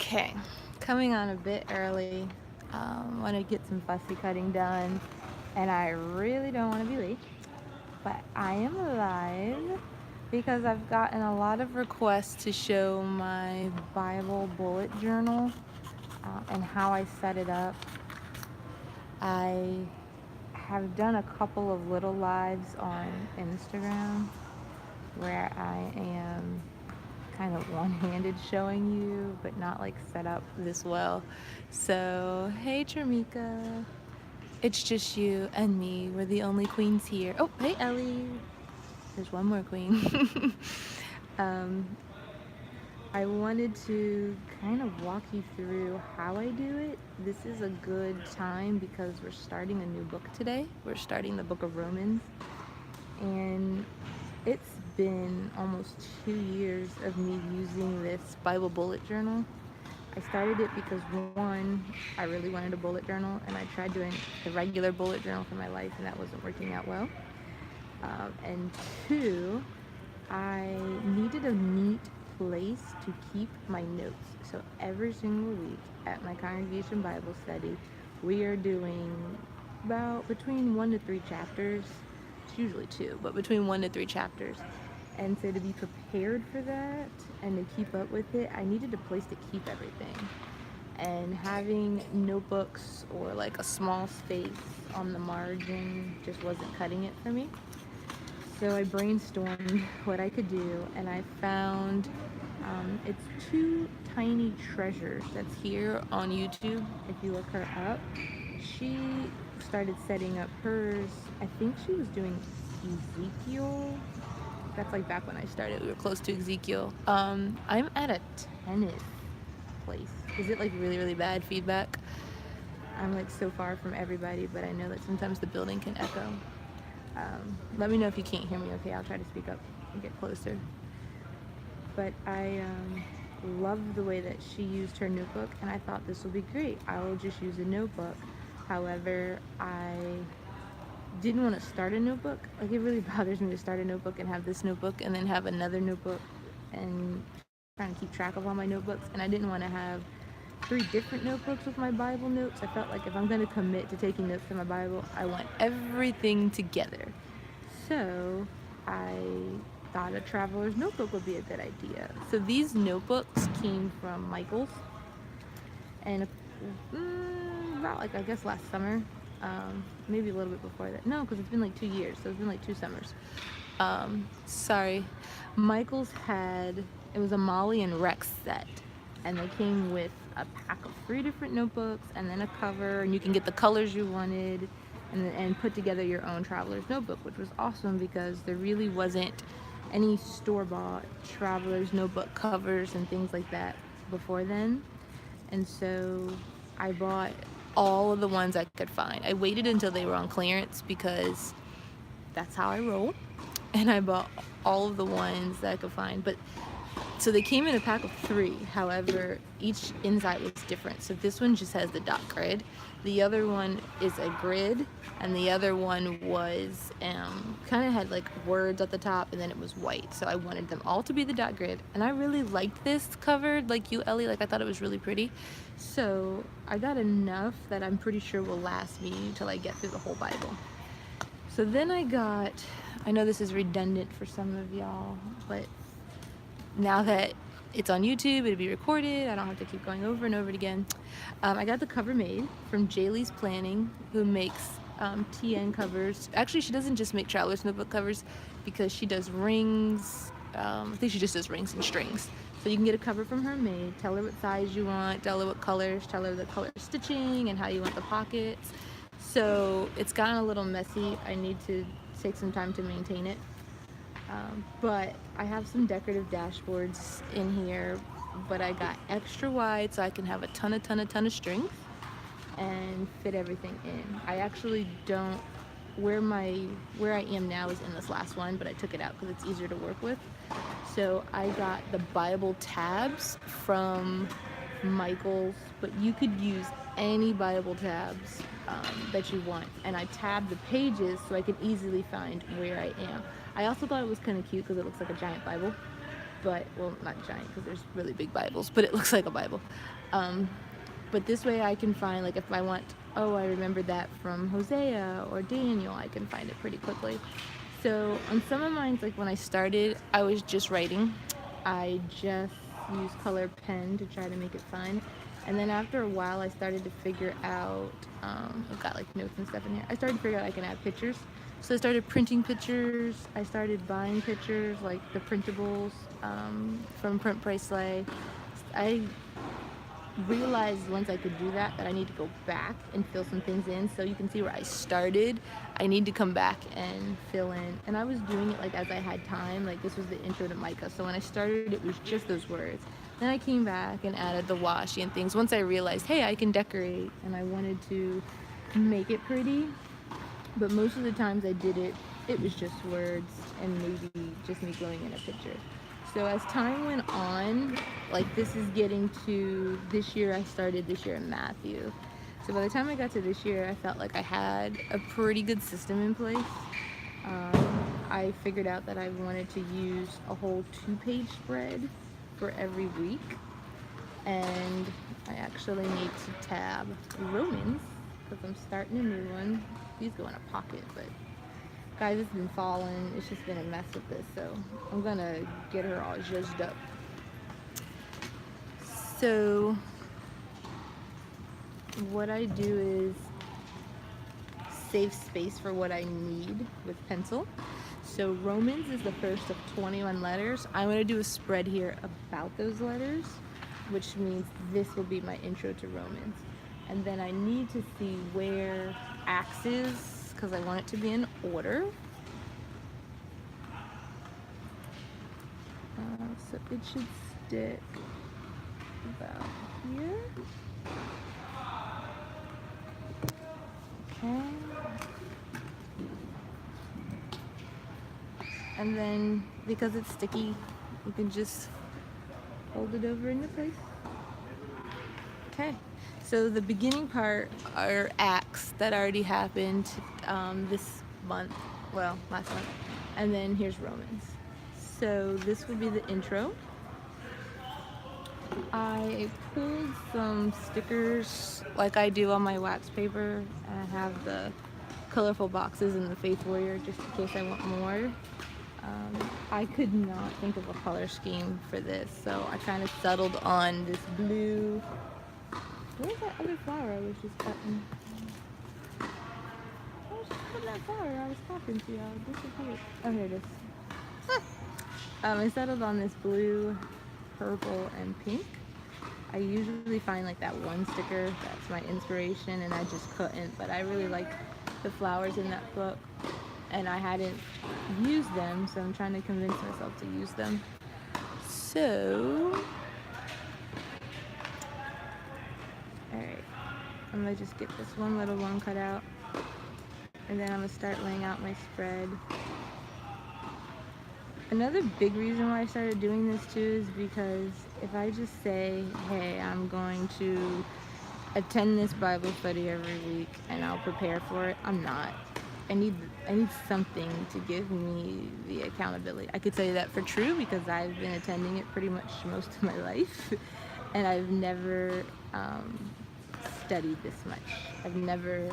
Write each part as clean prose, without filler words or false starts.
Okay, coming on a bit early. Want to get some fussy cutting done, and I really don't want to be late. But I am alive because I've gotten a lot of requests to show my Bible bullet journal and how I set it up. I have done a couple of little lives on Instagram where I am kind of one-handed showing you, but not like set up this well. So, hey Tramika, it's just you and me. We're the only queens here. Oh, hey Ellie, there's one more queen. um, I wanted to kind of walk you through how I do it. This is a good time because we're starting a new book today. We're starting the book of Romans, and it's been almost 2 years of me using this Bible bullet journal. I started it because one, I really wanted a bullet journal, and I tried doing the regular bullet journal for my life, and that wasn't working out well. And two, I needed a neat place to keep my notes. So every single week at my congregation Bible study, we are doing about between 1 to 3 chapters. It's usually two, but between 1 to 3 chapters. And so to be prepared for that and to keep up with it, I needed a place to keep everything. And having notebooks or like a small space on the margin just wasn't cutting it for me. So I brainstormed what I could do, and I found it's two tiny treasures that's here on YouTube. If you look her up, she started setting up hers. I think she was doing Ezekiel. That's like back when I started. We were close to Ezekiel. I'm at a tennis place. Is it like really, really bad feedback? I'm like so far from everybody, but I know that sometimes the building can echo. Let me know if you can't hear me, okay? I'll try to speak up and get closer. But I love the way that she used her notebook, and I thought this will be great. I will just use a notebook. However, I didn't want to start a notebook. Like, it really bothers me to start a notebook and have this notebook and then have another notebook and trying to keep track of all my notebooks. And I didn't want to have 3 different notebooks with my Bible notes. I felt like if I'm going to commit to taking notes from my Bible, I want everything together. So I thought a traveler's notebook would be a good idea. So these notebooks came from Michaels, and about like I guess last summer, maybe a little bit before that. No, because it's been like 2 years, so it's been like 2 summers. Sorry, Michaels had, it was a Molly and Rex set, and they came with a pack of 3 different notebooks and then a cover, and you can get the colors you wanted and put together your own traveler's notebook, which was awesome because there really wasn't any store-bought traveler's notebook covers and things like that before then. And so I bought all of the ones I could find. I waited until they were on clearance because that's how I roll. And I bought all of the ones that I could find. But so they came in a pack of 3. However, each inside was different. So this one just has the dot grid. The other one is a grid, and the other one was kind of had like words at the top, and then it was white. So I wanted them all to be the dot grid, and I really liked this cover, like you, Ellie. Like, I thought it was really pretty. So I got enough that I'm pretty sure will last me till I get through the whole Bible. So then I know this is redundant for some of y'all, but now that it's on YouTube, it'll be recorded. I don't have to keep going over and over it again. I got the cover made from Jaylee's Planning, who makes TN covers. Actually, she doesn't just make Traveler's Notebook covers because she does rings. I think she just does rings and strings. So you can get a cover from her made. Tell her what size you want. Tell her what colors. Tell her the color stitching and how you want the pockets. So it's gotten a little messy. I need to take some time to maintain it. But I have some decorative dashboards in here, but I got extra wide so I can have a ton of strength and fit everything in. I actually don't, where I am now is in this last one, but I took it out because it's easier to work with. So I got the Bible tabs from Michaels, but you could use any Bible tabs that you want, and I tabbed the pages so I could easily find where I am. I also thought it was kind of cute because it looks like a giant Bible. but, well, not giant because there's really big Bibles, but it looks like a Bible. But this way I can find, like, if I want, oh, I remembered that from Hosea or Daniel, I can find it pretty quickly. So on some of mine, like when I started, I was just writing. I just used color pen to try to make it fun. And then after a while, I started to figure out, I've got like notes and stuff in here. I started to figure out I can add pictures. So I started printing pictures. I started buying pictures, like the printables from Print Price Slay. I realized once I could do that I need to go back and fill some things in. So you can see where I started. I need to come back and fill in. And I was doing it like as I had time. Like this was the intro to Micah. So when I started, it was just those words. Then I came back and added the washi and things. Once I realized, hey, I can decorate, and I wanted to make it pretty. But most of the times I did it, it was just words and maybe just me going in a picture. So as time went on, like this is getting to this year, I started this year in Matthew. So by the time I got to this year, I felt like I had a pretty good system in place. I figured out that I wanted to use a whole 2-page spread for every week. And I actually need to tab Romans because I'm starting a new one. These go in a pocket, but guys, it's been falling. It's just been a mess with this, so I'm gonna get her all zhuzhed up. So what I do is save space for what I need with pencil. So Romans is the first of 21 letters. I'm gonna do a spread here about those letters, which means this will be my intro to Romans. And then I need to see where Acts is, because I want it to be in order. So it should stick about here. Okay. And then because it's sticky, you can just hold it over into place. Okay. So the beginning part are acts that already happened this month, well, last month, and then here's Romans. So this will be the intro. I pulled some stickers like I do on my wax paper. I have the colorful boxes in the Faith Warrior just in case I want more. I could not think of a color scheme for this, so I kind of settled on this blue. Where's that other flower I was just cutting? I was just cutting that flower. I was talking to y'all. Disappeared. Oh, here it is. I settled on this blue, purple, and pink. I usually find like that one sticker that's my inspiration, and I just couldn't. But I really like the flowers in that book, and I hadn't used them, so I'm trying to convince myself to use them. So, alright, I'm gonna just get this one little one cut out, and then I'm gonna start laying out my spread. Another big reason why I started doing this too is because if I just say, hey, I'm going to attend this Bible study every week and I'll prepare for it, I'm not. I need something to give me the accountability. I could tell you that for true because I've been attending it pretty much most of my life, and I've never studied this much. I've never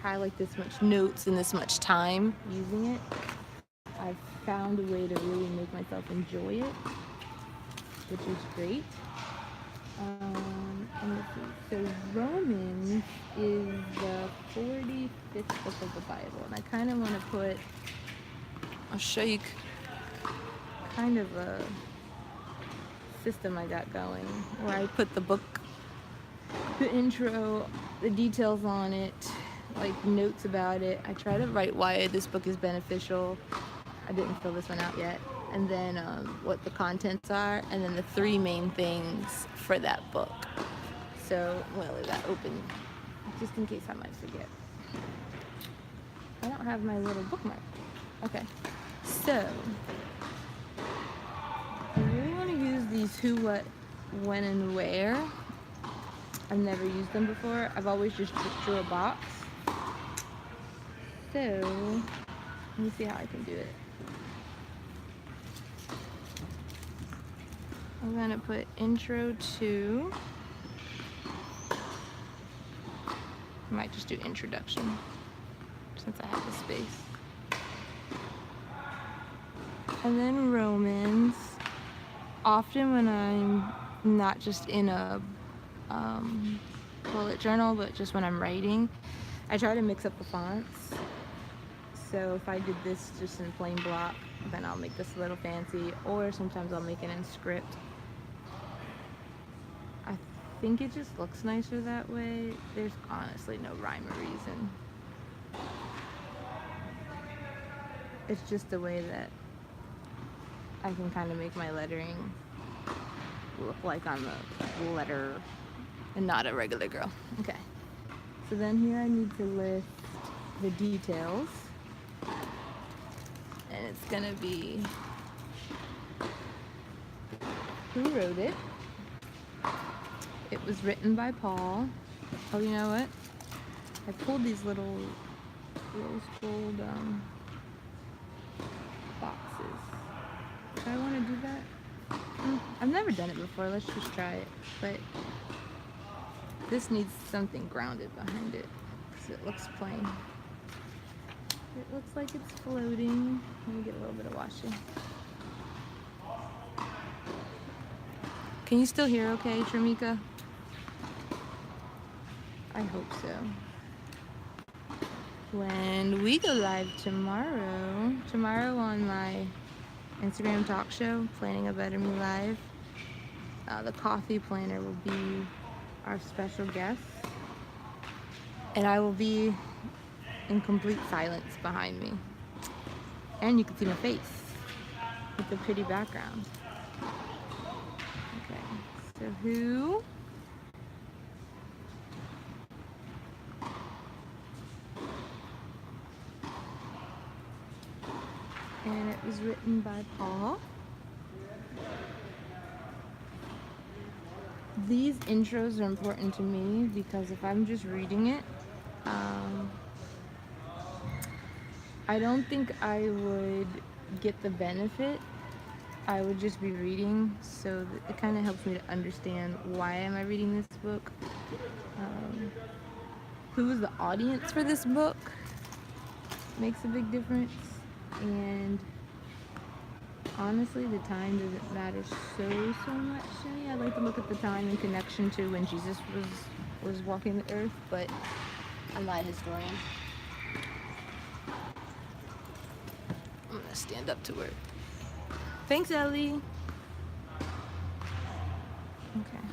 had like this much notes and this much time using it. I've found a way to really make myself enjoy it, which is great. And let's see. So Romans is the 45th book of the Bible, and I kind of want to put, I'll show you kind of a system I got going, where I put the book, the intro, the details on it, like notes about it. I try to write why this book is beneficial. I didn't fill this one out yet. And then what the contents are, and then the 3 main things for that book. So we'll leave that open just in case I might forget. I don't have my little bookmark. Okay, so I really want to use these who, what, when, and where. I've never used them before. I've always just drew a box. So let me see how I can do it. I'm gonna put intro to, I might just do introduction since I have the space. And then Romans. Often when I'm not just in a bullet journal, but just when I'm writing, I try to mix up the fonts. So if I did this just in plain block, then I'll make this a little fancy, or sometimes I'll make it in script. I think it just looks nicer that way. There's honestly no rhyme or reason. It's just a way that I can kind of make my lettering look like I'm a letter and not a regular girl. Okay. So then here I need to list the details. And it's gonna be who wrote it. It was written by Paul. Oh, you know what? I pulled these little rose gold boxes. Do I want to do that? I've never done it before. Let's just try it. But this needs something grounded behind it because it looks plain. It looks like it's floating. Let me get a little bit of washing. Can you still hear okay, Tramika? I hope so. When we go live tomorrow on my Instagram talk show, Planning a Better Me Live, the coffee planner will be our special guest. And I will be in complete silence behind me. And you can see my face with the pretty background. Okay, so who? And it was written by Paul. These intros are important to me because if I'm just reading it, I don't think I would get the benefit. I would just be reading, so it kind of helps me to understand why am I reading this book, who is the audience for this book makes a big difference, and honestly the time doesn't matter so much to me. I like to look at the time in connection to when Jesus was walking the earth, but I'm not a historian. I'm gonna stand up to her. Thanks, Ellie. Okay.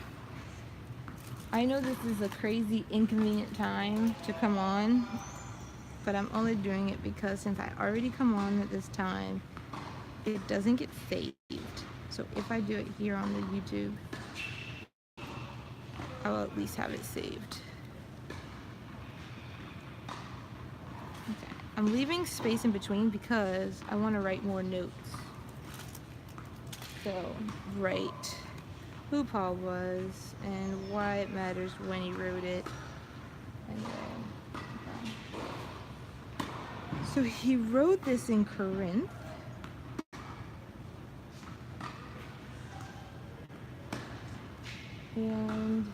I know this is a crazy inconvenient time to come on, but I'm only doing it because since I already come on at this time, it doesn't get saved. So if I do it here on the YouTube, I will at least have it saved. Okay. I'm leaving space in between because I want to write more notes. So write who Paul was and why it matters when he wrote it. And then, okay. So he wrote this in Corinth. And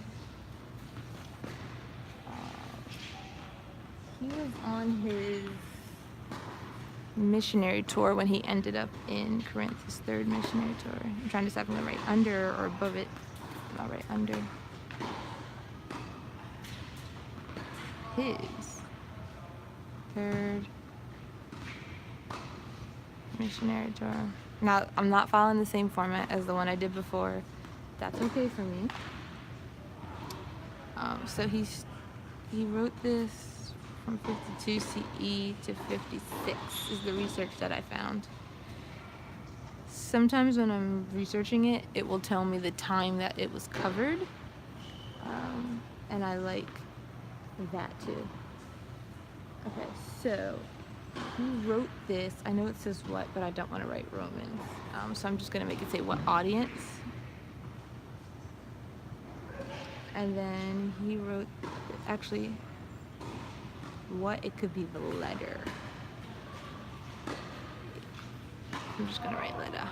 he was on his missionary tour when he ended up in Corinth, his third missionary tour. I'm trying to decide if I'm gonna write under or above it. I'll write under. His third missionary tour. Now, I'm not following the same format as the one I did before. That's okay for me. So he wrote this from 52 CE to 56 is the research that I found. Sometimes when I'm researching it, it will tell me the time that it was covered, and I like that too. Okay, so who wrote this? I know it says what, but I don't want to write Romans, so I'm just gonna make it say what audience. And then he wrote, actually, what it could be the letter. I'm just gonna write letter.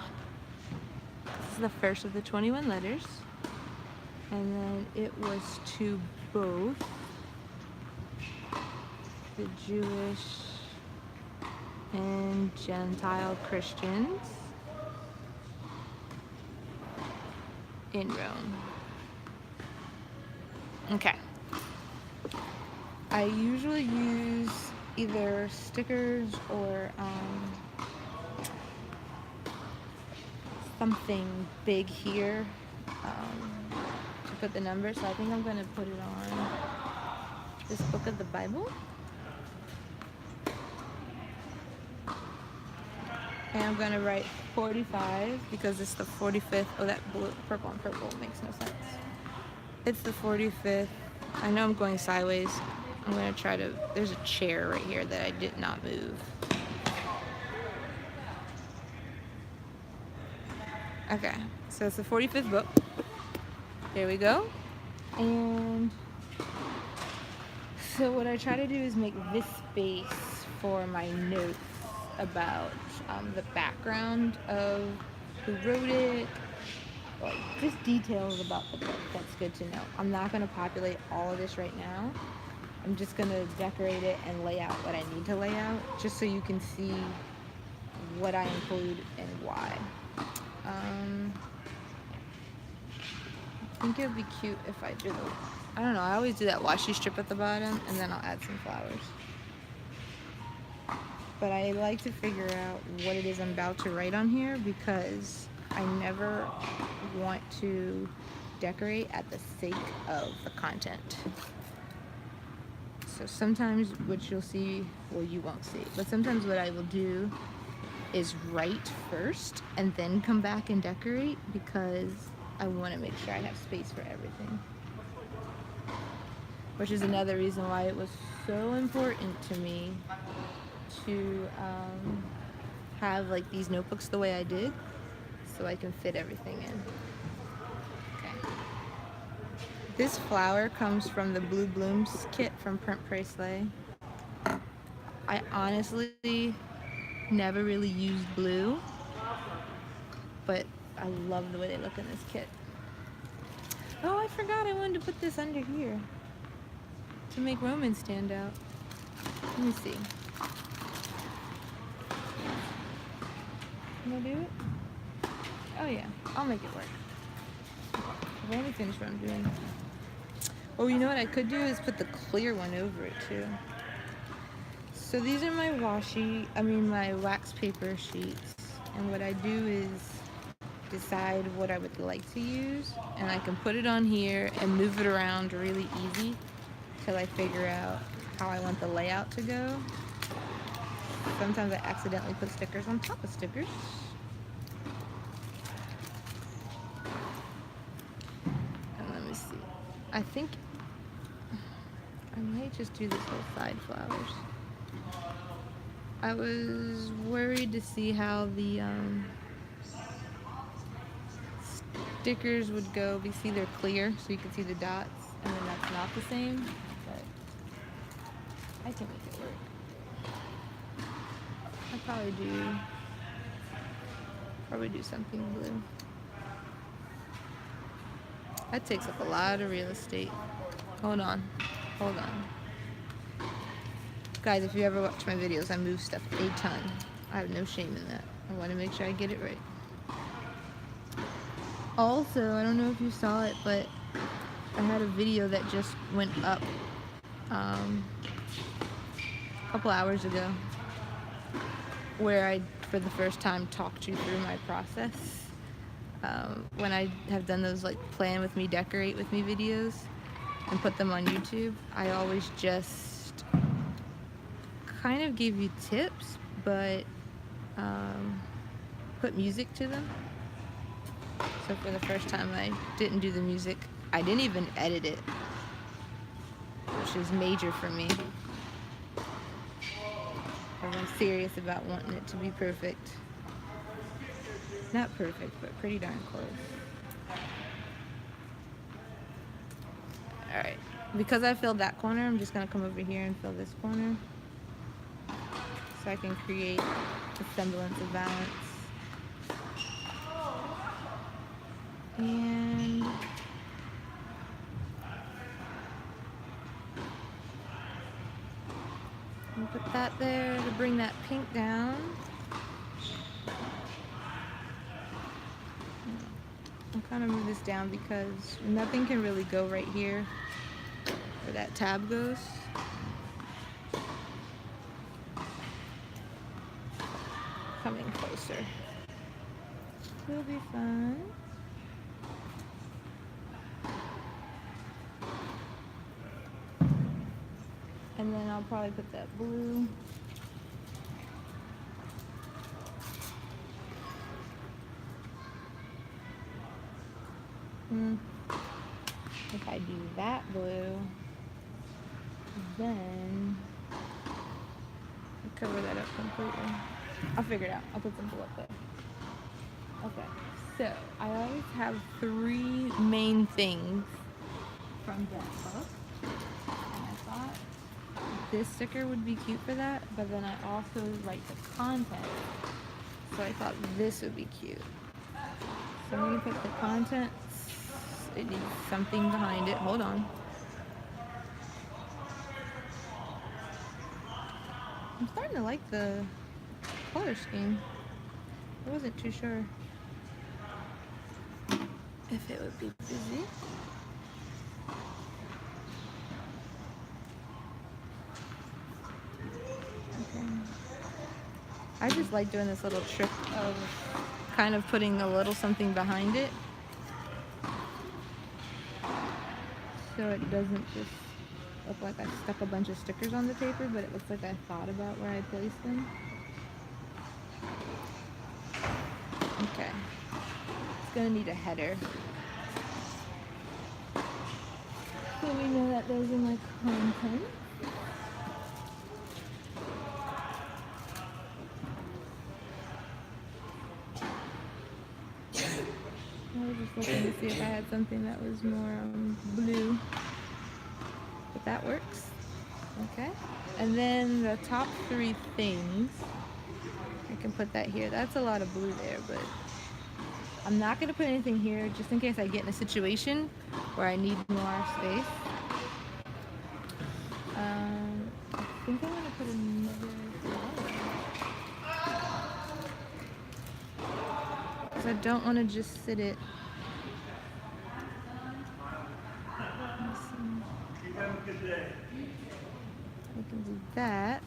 It's the first of the 21 letters. And then it was to both the Jewish and Gentile Christians in Rome. Okay. I usually use either stickers or something big here to put the numbers. So I think I'm going to put it on this book of the Bible. And I'm going to write 45 because it's the 45th. Oh, that blue, purple on purple makes no sense. It's the 45th. I know I'm going sideways. I'm going to try to, there's a chair right here that I did not move. Okay, so it's the 45th book. There we go. And so what I try to do is make this space for my notes about the background of who wrote it, like just details about the book that's good to know. I'm not going to populate all of this right now. I'm just going to decorate it and lay out what I need to lay out, just so you can see what I include and why. I think it would be cute if I do I don't know, I always do that washi strip at the bottom and then I'll add some flowers. But I like to figure out what it is I'm about to write on here because I never want to decorate at the sake of the content. So sometimes what you'll see, well, you won't see, but sometimes what I will do is write first and then come back and decorate because I want to make sure I have space for everything. Which is another reason why it was so important to me to have like these notebooks the way I did so I can fit everything in. Okay. This flower comes from the Blue Blooms kit from Print Pray Slay. I honestly never really used blue, but I love the way they look in this kit. Oh, I forgot I wanted to put this under here to make Roman stand out. Let me see. Can I do it? Oh yeah, I'll make it work. I've only finished what I'm doing. Oh, you know what I could do is put the clear one over it too. So these are my my wax paper sheets. And what I do is decide what I would like to use. And I can put it on here and move it around really easy till I figure out how I want the layout to go. Sometimes I accidentally put stickers on top of stickers. And let me see. I think I might just do this whole side flowers. I was worried to see how the stickers would go. You see they're clear, so you can see the dots, and then that's not the same, but I can make it work. I'll probably do something blue. That takes up a lot of real estate. Hold on. Guys, if you ever watch my videos, I move stuff a ton. I have no shame in that. I want to make sure I get it right. Also, I don't know if you saw it, but I had a video that just went up a couple hours ago where I, for the first time, talked you through my process. When I have done those like plan with me, decorate with me videos and put them on YouTube, I always just kind of give you tips, but put music to them. So for the first time I didn't do the music. I didn't even edit it, which is major for me. I'm serious about wanting it to be perfect. Not perfect, but pretty darn close. Alright, because I filled that corner, I'm just going to come over here and fill this corner so I can create a semblance of balance. And I'll put that there to bring that pink down. I'll kind of move this down because nothing can really go right here where that tab goes. Coming closer. It'll be fun. And then I'll probably put that blue. If I do that blue, then I'll cover that up completely. I'll figure it out. I'll put some blue up there. Okay, so I always have 3 main things from that book. And I thought this sticker would be cute for that, but then I also write the content. So I thought this would be cute. So I'm gonna put the contents. It needs something behind it. Hold on. I'm starting to like the color scheme. I wasn't too sure if it would be busy. Okay. I just like doing this little trick of kind of putting a little something behind it, so it doesn't just look like I stuck a bunch of stickers on the paper, but it looks like I thought about where I placed them. Okay. It's gonna need a header. So we know that those are my content. I was just looking to see if I had something that was more blue. But that works. Okay. And then the top 3 things, I can put that here. That's a lot of blue there, but I'm not going to put anything here just in case I get in a situation where I need more space. I think I'm going to put another flower. Because I don't want to just sit it. I can do that.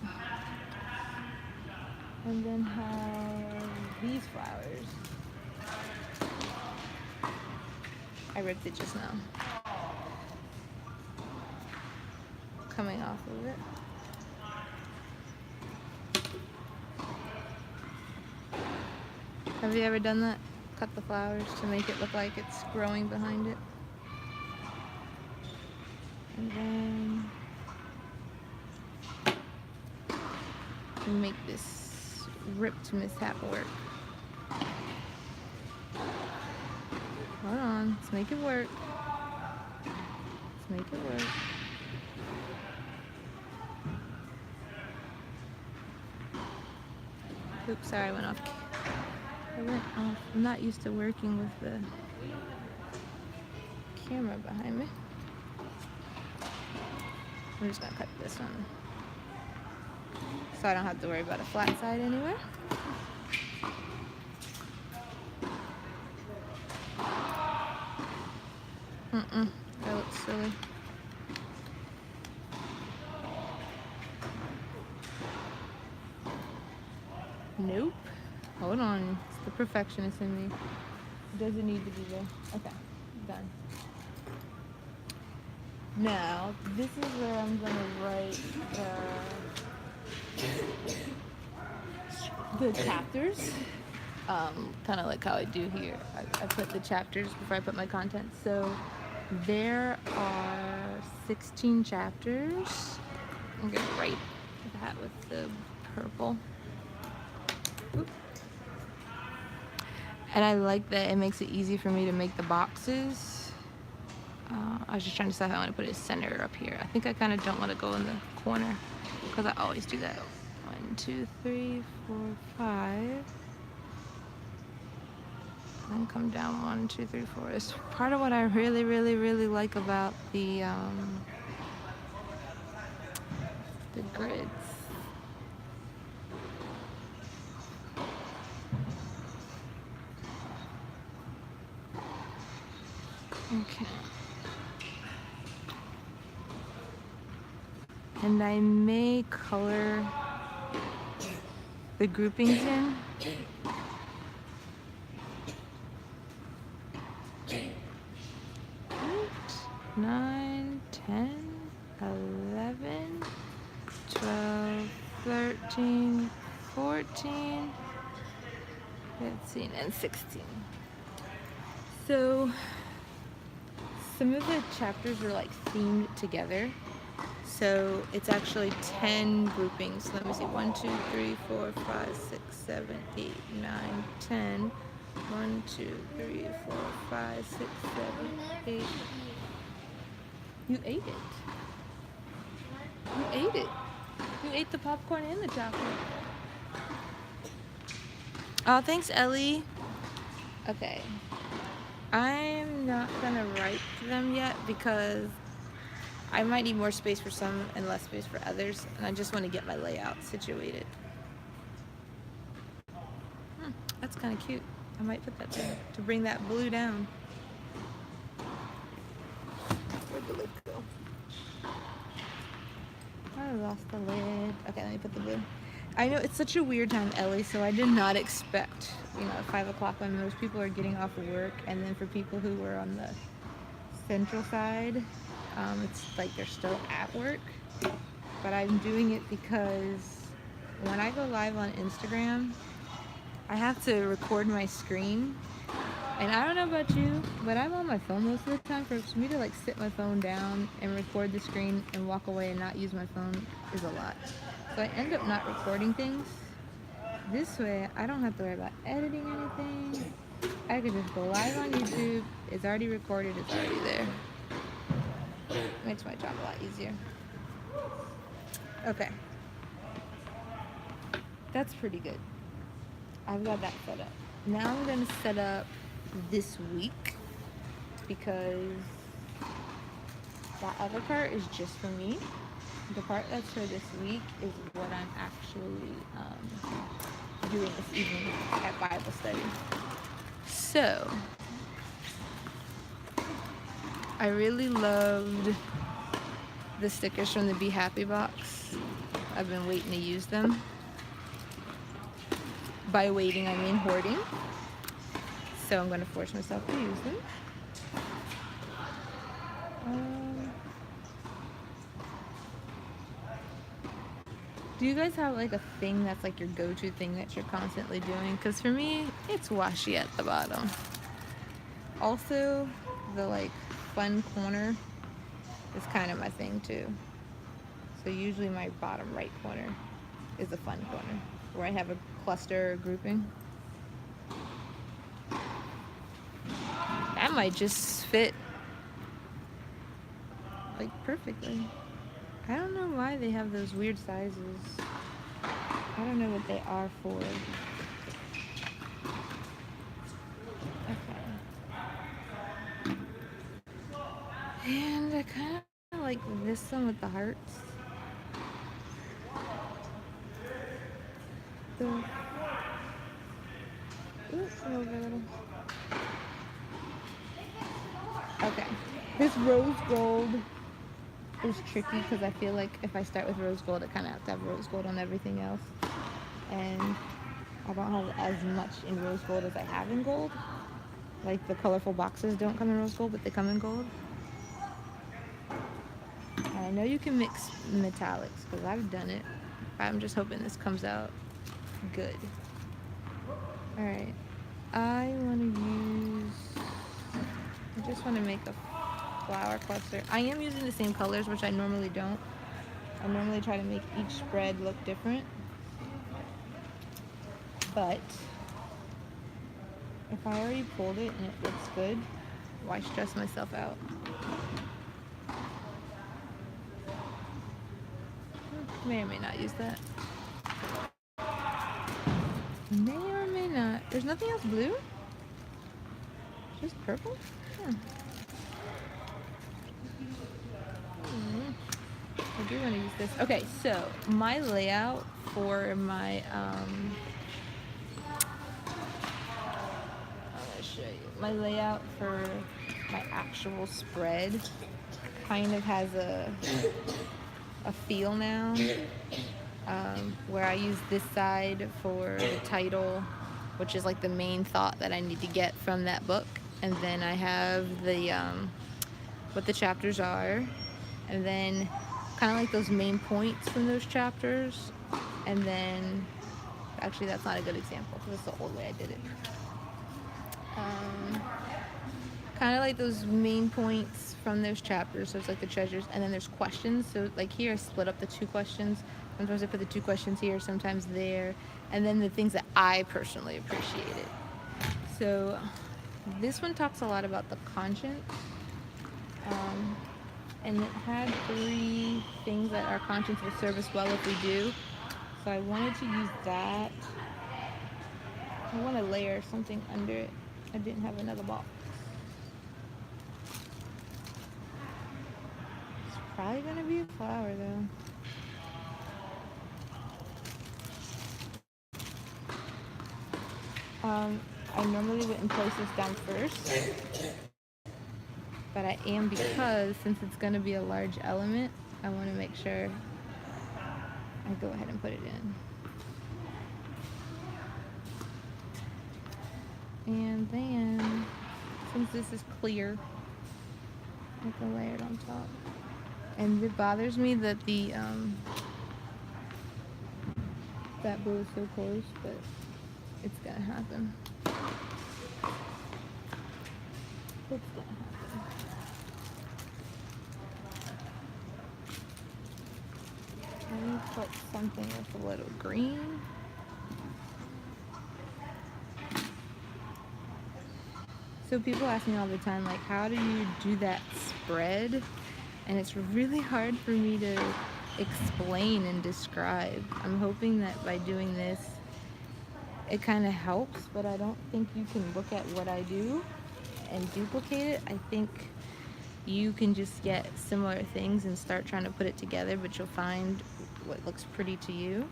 And then have these flowers. I ripped it just now. Coming off of it. Have you ever done that? Cut the flowers to make it look like it's growing behind it. And then make this ripped mishap work. Hold on, let's make it work. Let's make it work. Oops, sorry, I went off. I'm not used to working with the camera behind me. I'm just gonna cut this one so I don't have to worry about a flat side anywhere. That looks silly. Nope. Hold on. It's the perfectionist in me. It doesn't need to be there. Okay. Done. Now, this is where I'm going to write the chapters. Kind of like how I do here. I put the chapters before I put my content. So there are 16 chapters. I'm going to write that with the purple. Oop. And I like that it makes it easy for me to make the boxes. I was just trying to decide how I want to put it center up here. I think I kind of don't want to go in the corner because I always do that. 1, 2, 3, 4, 5. and come down 1, 2, 3, 4. It's part of what I really, really, really like about the grids. Okay. And I may color the groupings in. 9, 10, 11, 12, 13, 14, 15, and 16. So some of the chapters are like themed together. So it's actually 10 groupings. Let me see. 1, 2, 3, 4, 5, 6, 7, 8, 9, 10. 1, 2, 3, 4, 5, 6, 7, 8. You ate it. You ate it. You ate the popcorn and the chocolate. Oh, thanks, Ellie. Okay. I'm not gonna write them yet because I might need more space for some and less space for others, and I just want to get my layout situated. That's kind of cute. I might put that there to bring that blue down. Where'd the lid go? I lost the lid. Okay, let me put the blue. I know it's such a weird time, Ellie, so I did not expect, at 5 o'clock when most people are getting off of work, and then for people who were on the central side, it's like they're still at work. But I'm doing it because when I go live on Instagram, I have to record my screen. And I don't know about you, but I'm on my phone most of the time. For me to like sit my phone down and record the screen and walk away and not use my phone is a lot. So I end up not recording things. This way, I don't have to worry about editing anything. I could just go live on YouTube. It's already recorded. It's already there. Makes my job a lot easier. Okay. That's pretty good. I've got that set up. Now I'm going to set up this week because that other part is just for me. The part that's for this week is what I'm actually doing this evening at Bible study. So, I really loved the stickers from the Be Happy box. I've been waiting to use them. By waiting, I mean hoarding. So I'm going to force myself to use them. Do you guys have like a thing that's like your go-to thing that you're constantly doing? Because for me, it's washi at the bottom. Also, the like fun corner is kind of my thing too. So usually my bottom right corner is a fun corner where I have a cluster or grouping. That might just fit like perfectly. I don't know why they have those weird sizes. I don't know what they are for. Okay. And I kind of like this one with the hearts. Okay. This rose gold is tricky because I feel like if I start with rose gold, I kind of have to have rose gold on everything else. And I don't have as much in rose gold as I have in gold. Like the colorful boxes don't come in rose gold, but they come in gold. And I know you can mix metallics because I've done it. I'm just hoping this comes out good. Alright. I just want to make a flower cluster. I am using the same colors, which I normally don't. I normally try to make each spread look different. But if I already pulled it and it looks good, why stress myself out? May or may not use that. May or may not. There's nothing else blue? Just purple? Hmm. I do want to use this. Okay, so my layout for my I'm gonna show you. My layout for my actual spread kind of has a feel now, where I use this side for the title, which is like the main thought that I need to get from that book, and then I have the what the chapters are, and then kind of like those main points from those chapters, and then actually that's not a good example because that's the old way I did it. Kind of like those main points from those chapters, so it's like the treasures, and then there's questions. So like here I split up the 2 questions. Sometimes I put the 2 questions here, sometimes there, and then the things that I personally appreciated. So this one talks a lot about the conscience, and it had 3 things that our conscience will serve us well if we do. So I wanted to use that. I want to layer something under it. I didn't have another box. It's probably gonna be a flower though. I normally wouldn't place this down first, but I am, because since it's gonna be a large element, I want to make sure I go ahead and put it in. And then, since this is clear, I can layer it on top. And it bothers me that the that bow is so close, but it's gonna happen. It's gonna happen. Let me put something with a little green. So people ask me all the time, like, how do you do that spread? And it's really hard for me to explain and describe. I'm hoping that by doing this, it kind of helps, but I don't think you can look at what I do and duplicate it. I think you can just get similar things and start trying to put it together, but you'll find what looks pretty to you.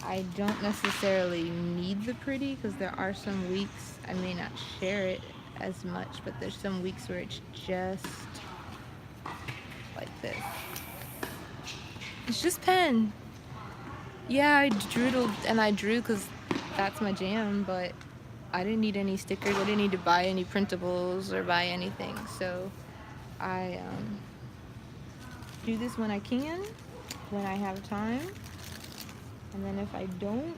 I don't necessarily need the pretty, because there are some weeks I may not share it as much, but there's some weeks where it's just like this. It's just pen. Yeah, I doodled and I drew because that's my jam, but I didn't need any stickers. I didn't need to buy any printables or buy anything. So I do this when I can, when I have time. And then if I don't,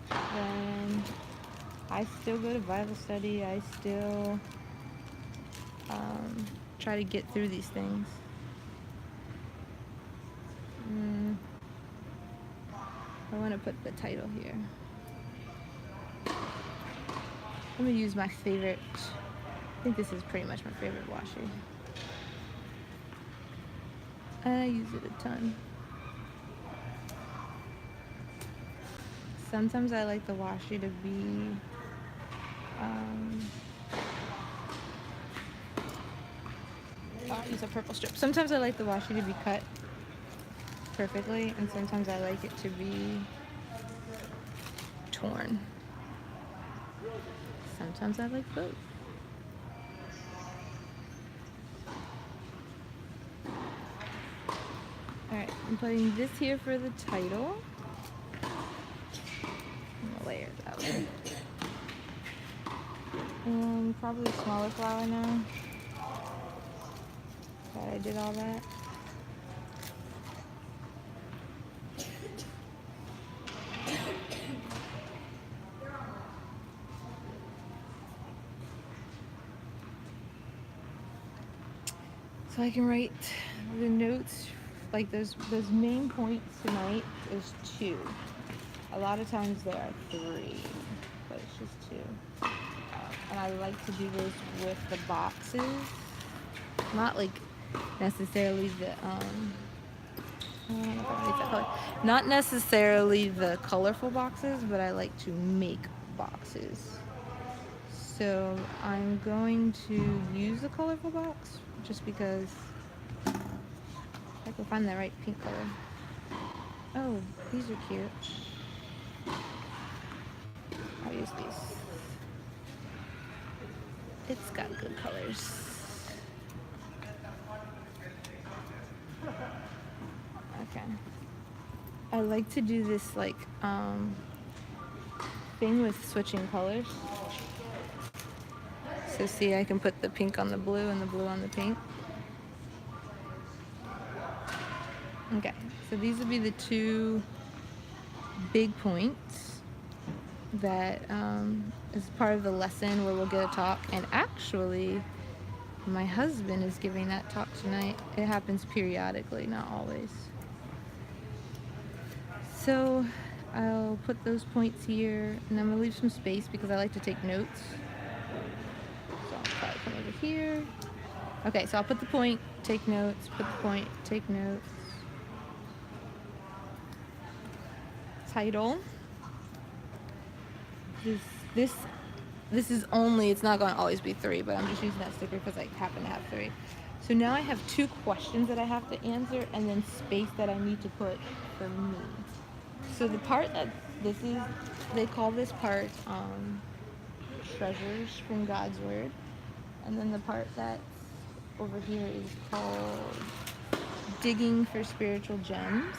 then I still go to Bible study. I still try to get through these things. I want to put the title here. I'm going to use my favorite, I think this is pretty much my favorite washi. I use it a ton. Sometimes I like the washi to be I'll use a purple strip. Sometimes I like the washi to be cut perfectly, and sometimes I like it to be torn. Sometimes I like both. Alright, I'm putting this here for the title. I'm gonna layer it that way. And probably a smaller flower now that I did all that. So I can write the notes, like those main points tonight. There's 2. A lot of times there are 3, but it's just 2. And I like to do this with the boxes, not like necessarily the I don't know if I made that color. Not necessarily the colorful boxes, but I like to make boxes. So I'm going to use the colorful box just because I can find the right pink color. Oh, these are cute. I'll use these. It's got good colors. Okay. I like to do this like thing with switching colors. So see, I can put the pink on the blue and the blue on the pink. Okay, so these would be the two big points that is part of the lesson where we'll get a talk. And actually, my husband is giving that talk tonight. It happens periodically, not always. So I'll put those points here, and I'm gonna leave some space because I like to take notes. So I'll probably come over here. Okay, so I'll put the point, take notes, put the point, take notes. Title. This is only, it's not going to always be 3, but I'm just using that sticker because I happen to have 3. So now I have 2 questions that I have to answer and then space that I need to put for me. So the part that this is, they call this part treasures from God's Word. And then the part that's over here is called digging for spiritual gems.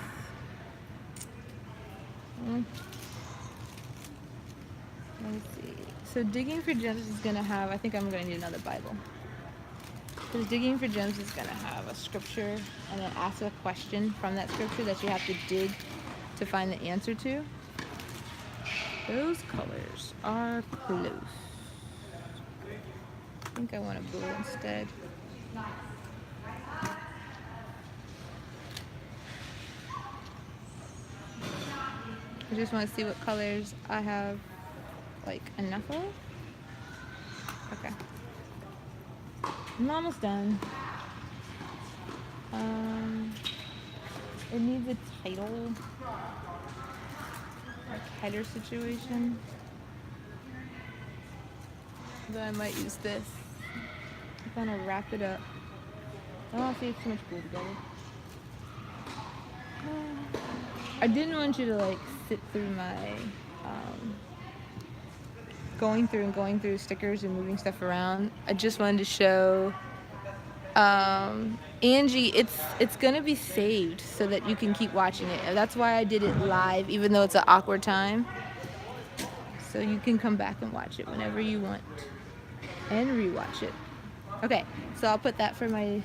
Let's see. So digging for gems is going to have, I think I'm going to need another Bible. Because digging for gems is going to have a scripture and then ask a question from that scripture that you have to dig to find the answer to. Those colors are close. I think I want a blue instead. I just want to see what colors I have like enough of. Okay. I'm almost done. It needs a title, like header situation. Then I might use this. I'm gonna wrap it up. I don't want to see too much glue together. I didn't want you to like sit through my going through stickers and moving stuff around. I just wanted to show Angie, it's gonna be saved so that you can keep watching it. That's why I did it live, even though it's an awkward time. So you can come back and watch it whenever you want and rewatch it. Okay, so I'll put that for my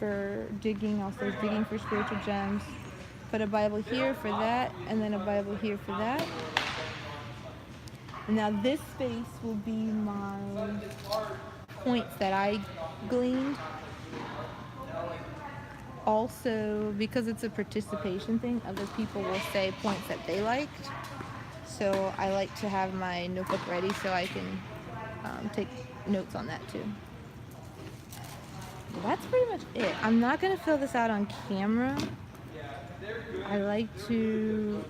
for digging. Also digging for spiritual gems. Put a Bible here for that, and then a Bible here for that. And now this space will be my points that I gleaned. Also, because it's a participation thing, other people will say points that they liked. So I like to have my notebook ready so I can take notes on that too. That's pretty much it. I'm not going to fill this out on camera. I like to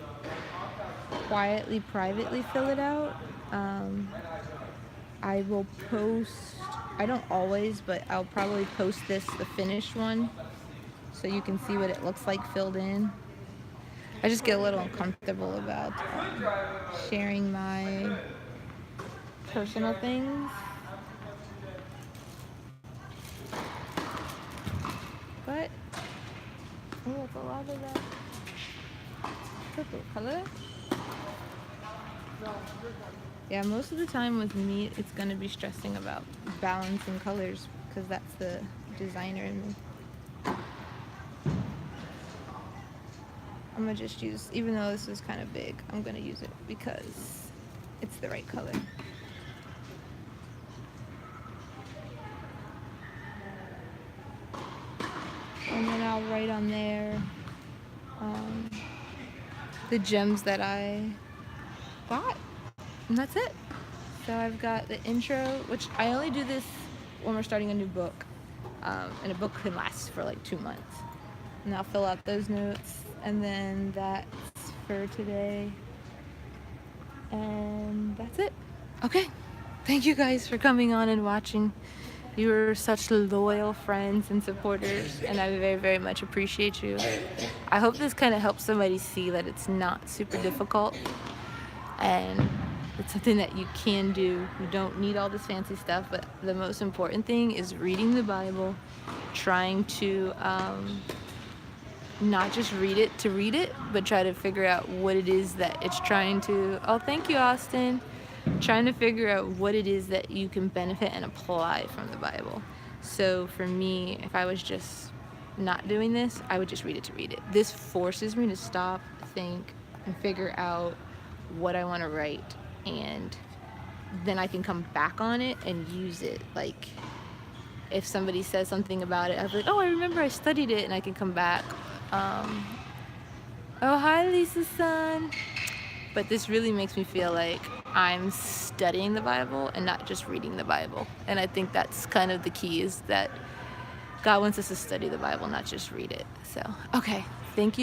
quietly, privately fill it out. I will post, I don't always, but I'll probably post the finished one so you can see what it looks like filled in. I just get a little uncomfortable about sharing my personal things. But, oh, it's a lot of that purple color. Yeah, most of the time with me, it's going to be stressing about balancing colors because that's the designer in me. I'm going to just use, even though this is kind of big, I'm going to use it because it's the right color. And then I'll write on there the gems that I bought. And that's it. So I've got the intro, which I only do this when we're starting a new book. And a book can last for like 2 months. And I'll fill out those notes. And then that's for today. And that's it. Okay. Thank you guys for coming on and watching. You are such loyal friends and supporters, and I very, very much appreciate you. I hope this kind of helps somebody see that it's not super difficult and it's something that you can do. You don't need all this fancy stuff, but the most important thing is reading the Bible, trying to not just read it, but try to figure out what it is that it's trying to. Oh, thank you, Austin. Trying to figure out what it is that you can benefit and apply from the Bible. So for me, if I was just not doing this, I would just read it to read it. This forces me to stop, think, and figure out what I want to write, and then I can come back on it and use it. Like, if somebody says something about it, I'll be like, oh, I remember I studied it, and I can come back. Oh, hi, Lisa's son. But this really makes me feel like I'm studying the Bible and not just reading the Bible. And I think that's kind of the key, is that God wants us to study the Bible, not just read it. So, okay, thank you.